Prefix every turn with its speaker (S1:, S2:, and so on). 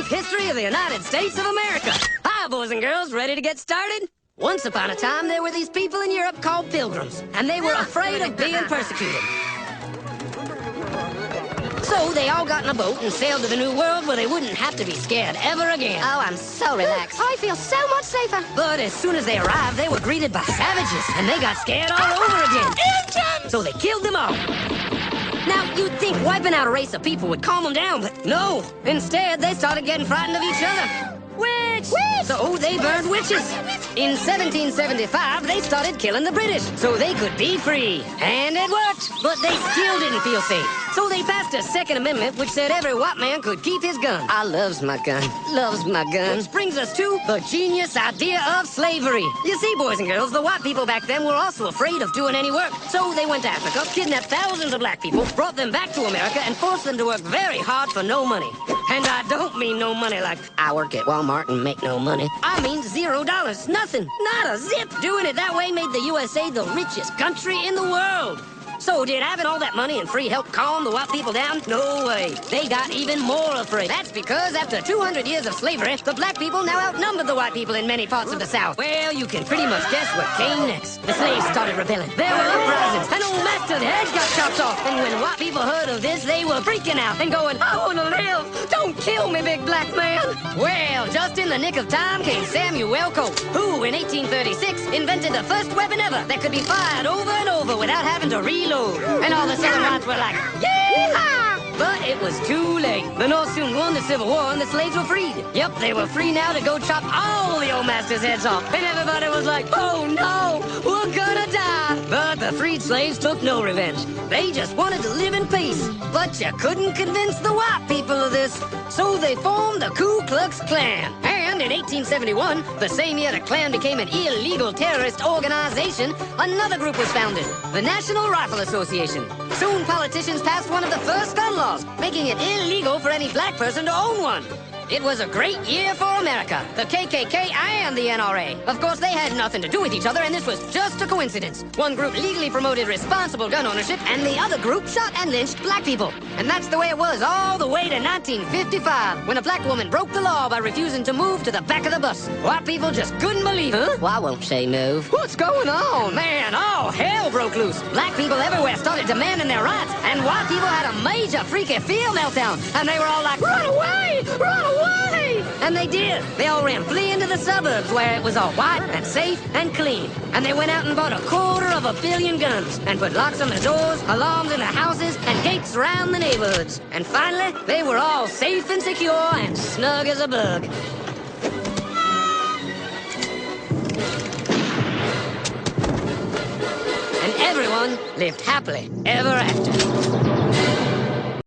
S1: brief history of the United States of America. Hi, boys and girls, ready to get started? Once upon a time, there were these people in Europe called pilgrims, and they were afraid of being persecuted. So they all got in a boat and sailed to the New World where they wouldn't have to be scared ever again.
S2: Oh, I'm so relaxed. I feel so much safer.
S1: But as soon as they arrived, they were greeted by savages, and they got scared all over again.
S2: Indians!
S1: So they killed them all. Now, you'd think wiping out a race of people would calm them down, but no. Instead, they started getting frightened of each other. Witch! So they burned witches. In 1775, they started killing the British so they could be free. And it worked, but they still didn't feel safe. So they passed a Second Amendment which said every white man could keep his gun. I loves my gun. Loves my gun. Which brings us to the genius idea of slavery. You see, boys and girls, the white people back then were also afraid of doing any work. So they went to Africa, kidnapped thousands of black people, brought them back to America, and forced them to work very hard for no money. And I don't mean no money like I work at Walmart and make no money. I mean $0. Nothing. Not a zip. Doing it that way made the USA the richest country in the world. So did having all that money and free help calm the white people down? No way. They got even more afraid. That's because after 200 years of slavery, the black people now outnumbered the white people in many parts of the South. Well, you can pretty much guess what came next. The slaves started rebelling. There were uprisings. An old master's head got chopped off. And when white people heard of this, they were freaking out and going, I want to live. Don't kill me, big black man. Well, just in the nick of time came Samuel Colt, who in 1836 invented the first weapon ever that could be fired over and over without having to reload. And all the southern whites were like, yeehaw! But it was too late. The North soon won the Civil War and the slaves were freed. Yep, they were free now to go chop all the old masters' heads off. And everybody was like, oh no, we're gonna die. But the freed slaves took no revenge. They just wanted to live in peace. But you couldn't convince the white people of this. So they formed the Ku Klux Klan. And in 1871, the same year the Klan became an illegal terrorist organization, another group was founded, the National Rifle Association. Soon politicians passed one of the first gun laws, making it illegal for any black person to own one. It was a great year for America, the KKK and the NRA. Of course, they had nothing to do with each other, and this was just a coincidence. One group legally promoted responsible gun ownership, and the other group shot and lynched black people. And that's the way it was all the way to 1955, when a black woman broke the law by refusing to move to the back of the bus. White people just couldn't believe it. Huh? Well, I won't say move. What's going on? Man, all hell broke loose. Black people everywhere started demanding their rights, and white people had a major freaky fear meltdown, and they were all like, run away! Run away! And they did. They all ran fleeing to the suburbs where it was all white and safe and clean. And they went out and bought 250 million guns and put locks on the doors, alarms in the houses, and gates around the neighborhoods. And finally, they were all safe and secure and snug as a bug. And everyone lived happily ever after.